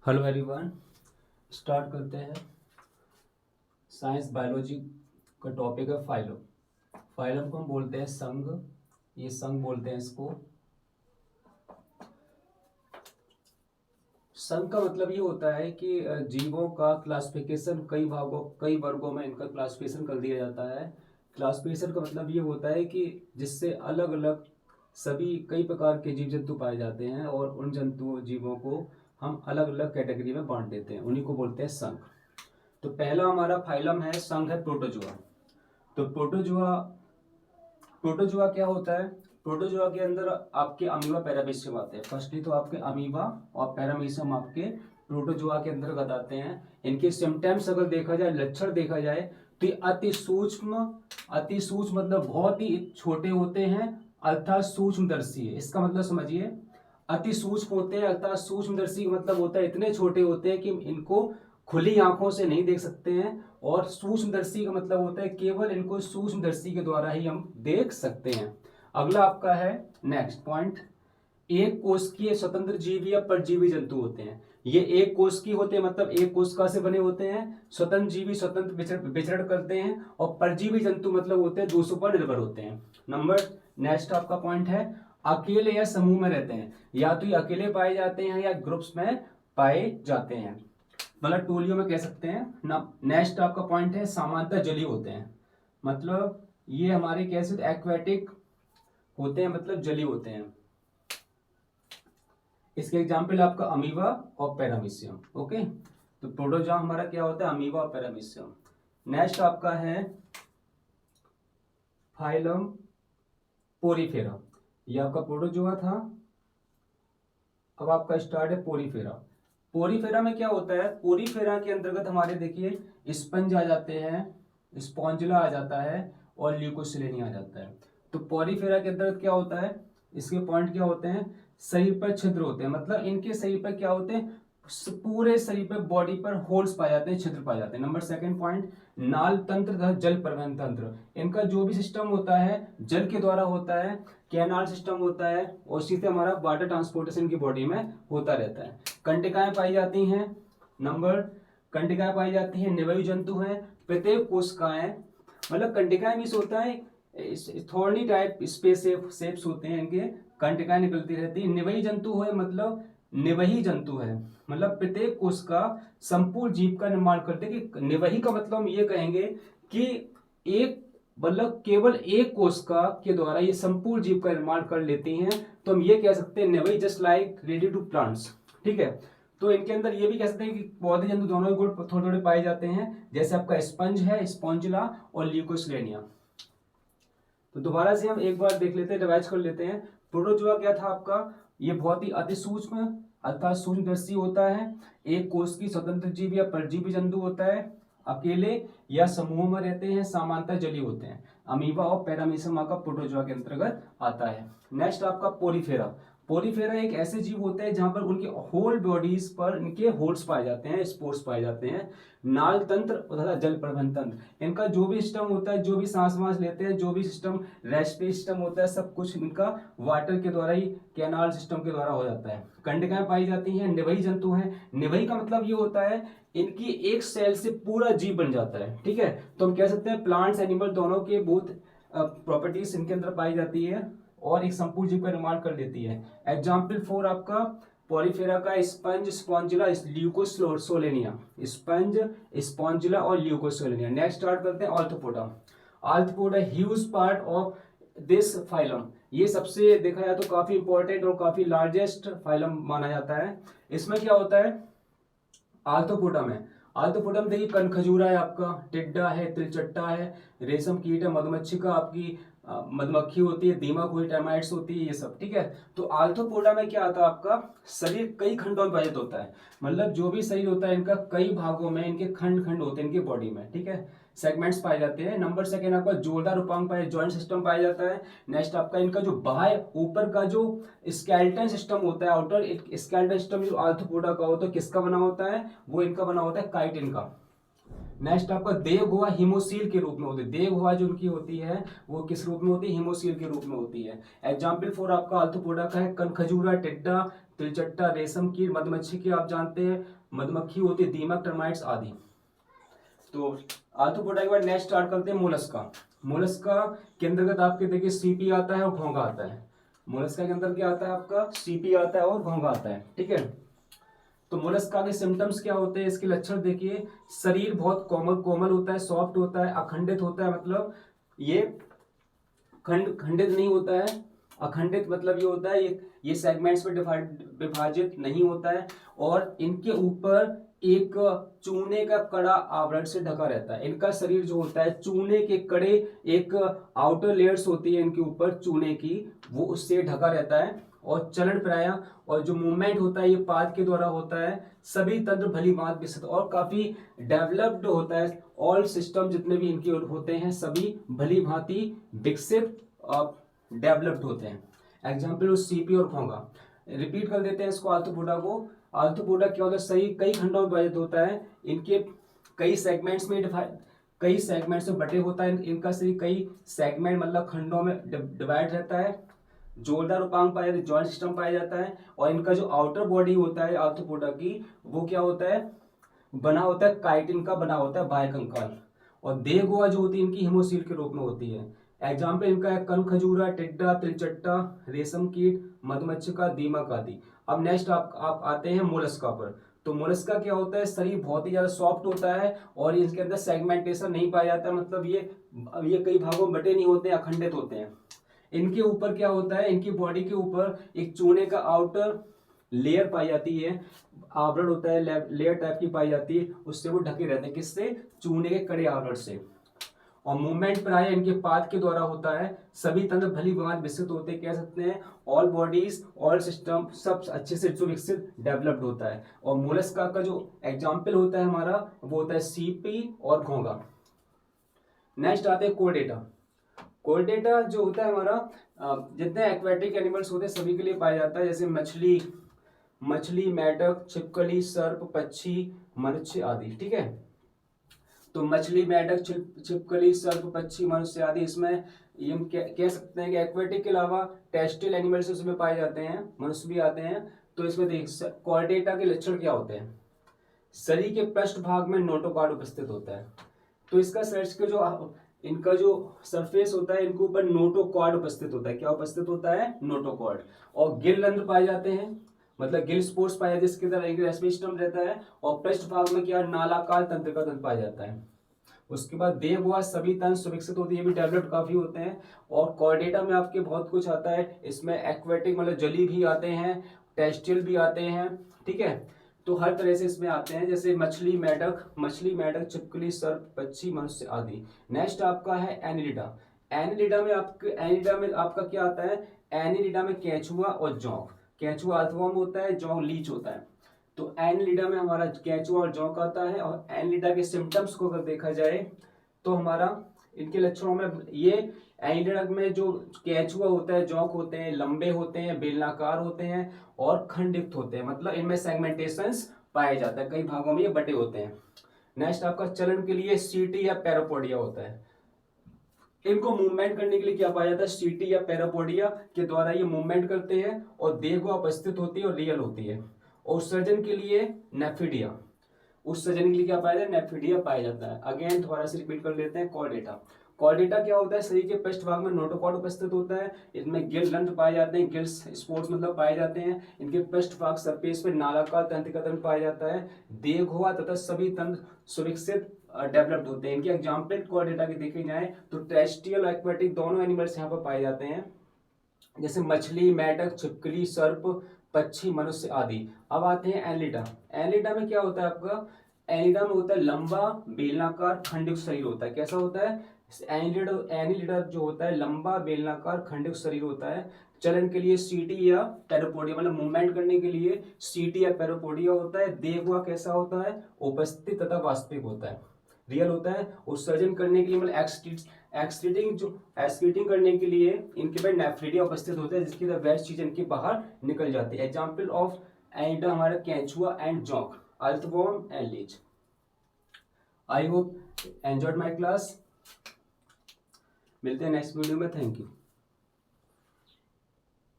Hello everyone. Start करते हैं। Science biology का टॉपिक है फाइलम। फाइलम को हम बोलते हैं संघ। ये संघ बोलते हैं इसको। संघ का मतलब ये होता है कि जीवों का क्लासिफिकेशन कई वर्गों में इनका क्लासिफिकेशन कर दिया जाता है। क्लासिफिकेशन का मतलब ये होता है कि जिससे अलग अलग सभी कई प्रकार के जीव जंतु पाए जाते हैं और उन जंतु जीवों को हम अलग अलग कैटेगरी में बांट देते हैं, उन्हीं को बोलते हैं संघ। तो पहला हमारा फाइलम है, संघ है प्रोटोजुआ। तो प्रोटोजुआ प्रोटोजुआ क्या होता है? प्रोटोजुआ के अंदर आपके अमीबा पैरामीशियम आते हैं। फर्स्टली तो आपके अमीबा और पैरामीशियम आपके प्रोटोजुआ के अंतर्गत आते हैं। इनके सिम्टम्स अगर देखा जाए, लक्षण देखा जाए, तो ये अति सूक्ष्म मतलब बहुत ही छोटे होते हैं अर्थात सूक्ष्मदर्शी है। इसका मतलब समझिए, अति सूक्ष्म होते हैं अर्थात सूक्ष्मदर्शी का मतलब होता है इतने छोटे होते हैं कि इनको खुली आंखों से नहीं देख सकते हैं। और सूक्ष्मदर्शी का मतलब होता है केवल इनको सूक्ष्मदर्शी के द्वारा ही हम देख सकते हैं। अगला आपका है नेक्स्ट पॉइंट, एक कोशिकीय स्वतंत्र जीवी या परजीवी जंतु होते हैं। ये एक कोशिकीय होते हैं मतलब एक कोशिका से बने होते हैं। स्वतंत्र जीवी स्वतंत्र विचरण करते हैं और परजीवी जंतु मतलब होते हैं दूसरों पर निर्भर होते हैं। नंबर नेक्स्ट आपका पॉइंट है, अकेले या समूह में रहते हैं। या तो ये अकेले पाए जाते हैं या ग्रुप्स में पाए जाते हैं, मतलब टोलियों में कह सकते हैं ना। नेक्स्ट आपका पॉइंट है, सामान्यतः जलीय होते हैं। मतलब ये हमारे कैसे एक्वेटिक होते हैं, मतलब जलीय होते हैं। इसके एग्जाम्पल आपका अमीबा और पैरामीशियम। ओके, तो प्रोटोजोआ हमारा क्या होता है? अमीबा और पैरामीशियम। नेक्स्ट आपका है फाइलम पोरीफेरा। ये आपका प्रोटोजोआ था। अब आपका स्टार्ट है पोरीफेरा। पोरीफेरा में क्या होता है? पोरीफेरा के अंतर्गत हमारे देखिए स्पंज आ जाते हैं, स्पॉन्जिला आ जाता है और ल्यूकोसिलेनी आ जाता है। तो पोरीफेरा के अंतर्गत क्या होता है? इसके पॉइंट क्या होते हैं? शरीर पर छिद्र होते हैं, मतलब इनके शरीर पर क्या होते हैं? पूरे शरीर पर बॉडी पर होल्स पाए जाते हैं, छिद्र पाए जाते हैं। नंबर सेकंड पॉइंट, नाल तंत्र तथा जल परिवहन तंत्र। इनका जो भी सिस्टम होता है जल के द्वारा होता है, कैनाल सिस्टम होता है और इसी से हमारा वाटर ट्रांसपोर्टेशन की बॉडी में होता रहता है। कंटिकाएं पाई जाती हैं। नंबर कंटिकाएं पाई जाती हैं, निवयु जंतु हैं। प्रत्येक कोशिकाएं मतलब कंटिकाएं मीन्स होता है थोर्नी टाइप स्पेस शेप्स होते हैं इनके, कंटिकाएं निकलती रहती है। निवयी जंतु है मतलब निवही जंतु है, मतलब प्रत्येक कोशिका संपूर्ण जीव का निर्माण करते हैं। कि निवही का मतलब हम ये कहेंगे कि एक मतलब केवल एक कोशिका के द्वारा ये संपूर्ण जीव का निर्माण कर लेती हैं। तो हम ये कह सकते हैं निवही just like ready to plants. ठीक है, तो इनके अंदर ये भी कह सकते हैं कि पौधे जंतु दोनों गुण थोड़े थोड़े पाए जाते हैं, जैसे आपका स्पंज है, स्पॉन्जिला और ल्यूकोसिलेनिया। तो दोबारा से हम एक बार देख लेते हैं, रिवाइज कर लेते हैं। प्रोटोजोआ क्या था आपका? ये बहुत ही अति सूक्ष्म अर्थात सूक्ष्मदर्शी होता है। एक कोश की स्वतंत्र जीव या परजीवी जंतु होता है। अकेले या समूह में रहते हैं, सामान्यतः जलीय होते हैं। अमीबा और पैरामीशियम का प्रोटोजोआ के अंतर्गत आता है। नेक्स्ट आपका पोरीफेरा। पोरीफेरा एक ऐसे जीव होते हैं जहां पर उनके होल बॉडीज पर इनके होल्स पाए जाते हैं, स्पोर्स पाए जाते हैं। नाल तंत्र तथा जल प्रबंधन तंत्र, इनका जो भी सिस्टम होता है, जो भी सांस वांस लेते हैं, जो भी सिस्टम रेस्पिरेटरी सिस्टम होता है, सब कुछ इनका वाटर के द्वारा ही, कैनाल सिस्टम के द्वारा हो जाता है। कंडकाएं पाई जाती हैं, निवही जंतु हैं। निवही का मतलब ये होता है इनकी एक सेल से पूरा जीव बन जाता है। ठीक है, तो हम कह सकते हैं प्लांट्स एनिमल दोनों के बहुत प्रॉपर्टीज इनके अंदर पाई जाती है और एक संपूर्ण जीव का निर्माण कर लेती है। एग्जाम्पल फॉर आपका पॉलीफेरा का sponge, Spongilla, Leucosolenia. Sponge, Spongilla और ल्यूकोसोलेनिया। नेक्स्ट स्टार्ट करते हैं arthropoda. Arthropoda huge part of this phylum. ये सबसे देखा जाए तो काफी इंपॉर्टेंट और काफी लार्जेस्ट फाइलम माना जाता है। इसमें क्या होता है आर्थ्रोपोडा में? आर्थ्रोपोडा में देखिए कनखजूरा है, आपका टिड्डा है, तिलचट्टा है, रेशम कीट है, मधुमक्खी का आपकी मधुमक्खी होती है, दीमक हुई, टर्माइट्स होती है, ये सब। ठीक है, तो आर्थ्रोपोडा में क्या आता है आपका? शरीर कई खंडों में विभाजित होता है, मतलब जो भी शरीर होता है इनका कई भागों में इनके खंड खंड होते हैं इनके बॉडी में। ठीक है, सेगमेंट्स पाए जाते हैं। नंबर सेकंड आपका जोरदार उपांग पाए, जॉइंट सिस्टम पाया जाता है। नेक्स्ट आपका इनका जो बाह्य ऊपर का जो स्केलेटन सिस्टम होता है, आउटर स्केलेटन सिस्टम जो आर्थ्रोपोडा का होता है, किसका बना होता है? वो इनका बना होता है काइटिन का। नेक्स्ट आपका देव गुहा हिमोसील के रूप में होती है। देव गुहा जो उनकी होती है वो किस रूप में होती है? हिमोसील के रूप में होती है। एग्जाम्पल फॉर आपका आर्थ्रोपोडा का है कनखजूरा, टिड्डा, तिलचट्टा, रेशम कीट, मधुमक्खी की आप जानते हैं मधुमक्खी होती है, दीमक, टर्माइट्स आदि। तो आर्थ्रोपोडा के बाद नेक्स्ट स्टार्ट करते हैं मोलस्का। मोलस्का के अंतर्गत आपके देखिए सीपी आता है और घोंघा आता है। मोलस्का के अंदर क्या आता है आपका, सीपी आता है और घोंघा आता है, ठीक है। तो मोलस्का के सिम्टम्स क्या होते हैं, इसके लक्षण देखिए, शरीर बहुत कोमल होता है, सॉफ्ट होता है, अखंडित होता है, मतलब ये खंडित नहीं होता है। अखंडित मतलब ये होता है ये सेगमेंट्स में विभाजित नहीं होता है, और इनके ऊपर एक चूने का कड़ा आवरण से ढका रहता है। इनका शरीर जो होता है चूने के कड़े, एक आउटर लेयर्स होती है इनके ऊपर चूने की, वो उससे ढका रहता है। और चलन प्राय और जो मूवमेंट होता है ये पाद के द्वारा होता है। सभी तंत्र भली भांति विकसित और काफी डेवलप्ड होता है। ऑल सिस्टम जितने भी इनके होते हैं सभी भली भांति विकसित डेवलप्ड होते हैं। एग्जाम्पल सीपी और घोंघा। रिपीट कर देते हैं इसको, आर्थ्रोपोडा को। आर्थ्रोपोडा क्या होता है, शरीर कई खंडों में विभाजित होता है। इनके कई सेगमेंट्स में बटे होता है। इनका शरीर कई सेगमेंट मतलब खंडों में डिवाइड रहता है। जोरदार उपांग पाया जाता है, जॉइंट सिस्टम पाया जाता है। और इनका जो आउटर बॉडी होता है आर्थ्रोपोडा की, वो क्या होता है, बना होता है काइटिन का बना होता है, बाह्य कंकाल। और देह गुहा जो होती है इनकी हिमोसील के रूप में होती है। एग्जाम्पल इनका है कन खजूरा, टिड्डा, तिलचट्टा, रेशम कीट, मधुमक्खिका, दीमक आदि। अब नेक्स्ट आप आते हैं मोलस्का पर। तो मोलस्का क्या होता है, शरीर बहुत ही ज्यादा सॉफ्ट होता है और इसके अंदर सेगमेंटेशन नहीं पाया जाता, मतलब ये कई भागों में बटे नहीं होते, अखंडित होते हैं। इनके ऊपर क्या होता है, इनकी बॉडी के ऊपर एक चूने का आउटर लेयर पाई जाती है, आवरण होता है, लेयर टाइप की पाई जाती है, उससे वो ढके रहते हैं। किससे, चूने के कड़े आवरण से। और मूवमेंट प्राय इनके पाद के द्वारा होता है। सभी तंत्र भली भांति विकसित होते कह सकते हैं। ऑल बॉडीज, ऑल सिस्टम सब अच्छे से जो विकसित डेवलप्ड होता है। और मोलस्का का जो एग्जाम्पल होता है हमारा, वो होता है सीपी और घोंघा। नेक्स्ट आते हैं कोर्डेटा। कोर्डेटा जो होता है हमारा, जितने एक्वेटिक एनिमल्स होते हैं सभी के लिए पाया जाता है, जैसे मछली, मेढक, छिपकली, सर्प, पक्षी, मनुष्य आदि, ठीक है। तो मछली, मेढक, छिपकली, सर्प, पक्षी, मनुष्य आदि, इसमें ये हम कह सकते हैं कि एक्वेटिक के अलावा टेरेस्ट्रियल एनिमल्स उसमें पाए जाते हैं, मनुष्य भी आते हैं। तो इसमें देख कोर्डेटा के लक्षण क्या होते हैं, शरीर के पृष्ठ भाग में नोटोकॉर्ड उपस्थित होता है। तो इसका सर्च के जो इनका जो सरफेस होता है, इनके ऊपर नोटोकॉर्ड उपस्थित होता है। क्या उपस्थित होता है, नोटोकॉर्ड। और गिल रंध्र पाए जाते हैं, मतलब गिल स्पोर्स पाया जाता है, जिसके अंदर एक रेस्पिरेटरी सिस्टम रहता है। और पृष्ठ भाग में क्या, नालाकार तंत्रिका तंत्र पाया जाता है। उसके बाद देह गुहा सभी तंत्र सुविकसित होती है, ये भी डेवलप्ड काफी होते हैं। और कोर्डेटा में आपके बहुत कुछ आता है, इसमें एक्वेटिक मतलब जली भी आते हैं, टेरेस्ट्रियल भी आते हैं, ठीक है। तो हर तरह से इसमें आते हैं, जैसे मछली, मेढक, छिपकली, सर्प, पक्षी, मनुष्य आदि। नेक्स्ट आपका है एनिलिडा। एनिलिडा में आपका क्या आता है, एनिलिडा में केंचुआ और जौंक। केंचुआ अर्थवर्म होता है, जौंक लीच होता है। तो एनिलिडा में हमारा केंचुआ और जौंक आता है। और एनिलिडा के सिम्टम्स को अगर देखा जाए तो हमारा इनके लक्षणों में, ये एनिलिडा में जो केंचुआ होता है, जौंक होते हैं, लंबे होते हैं, बेलनाकार होते हैं और खंडित होते हैं, मतलब इनमें सेगमेंटेशंस पाया जाता है, कई भागों में ये बटे होते हैं। नेक्स्ट आपका चलन के लिए सीटी या पैरापोडिया होता है। इनको मूवमेंट करने के लिए क्या पाया जाता है, सीटी या पैरापोडिया के द्वारा ये मूवमेंट करते हैं। और देह गुहा उपस्थित होती है और रियल होती है। और उत्सर्जन के लिए नेफिडिया, उत्सर्जन के लिए क्या पाया जाता है, नेफिडिया पाया जाता है। अगेन दोबारा से रिपीट कर लेते हैं, कोर्डेटा। कोर्डेटा क्या होता है, शरीर के पृष्ठ भाग में नोटोकॉर्ड उपस्थित होता है। इसमें गिल रंध्र पाए जाते हैं, गिल्स स्पोर्स मतलब पाए जाते हैं। इनके पृष्ठ भाग सरफेस में नालाकार तंत्रिका तंत्र पाया जाता है। देह गुहा तथा सभी तंत्र सुविकसित डेवलप्ड होते हैं। इनके एग्जाम्पल कोर्डेटा के देखे जाए तो टेरेस्ट्रियल और एक्वेटिक दोनों एनिमल्स यहाँ पर पाए जाते हैं, जैसे मछली, मेढक, छिपकली, सर्प, पक्षी, मनुष्य आदि। अब आते हैं एनिलिडा। एनिलिडा में क्या होता है आपका, एनिलिडा में होता है लंबा बेलनाकार खंडयुक्त शरीर होता है। कैसा होता है, एनिलिडा जो होता है लंबा बेलनाकार खंडयुक्त शरीर होता है। चलन के लिए सीटी या पैरापोडिया, मतलब मूवमेंट करने के लिए सीटी या पैरापोडिया होता है। देह गुहा कैसा होता है, उपस्थित तथा वास्तविक होता है, रियल होता है। उत्सर्जन करने के लिए मतलब एक्सक्रीटिंग करने के लिए इनके पास नेफ्रिडिया उपस्थित होता है, जिसकी वेस्ट चीज इनके बाहर निकल जाती है। एग्जाम्पल ऑफ एनिलिडा हमारा केंचुआ एंड जौंक, earthworm and leech. I hope enjoyed my class. मिलते हैं नेक्स्ट वीडियो में, थैंक यू।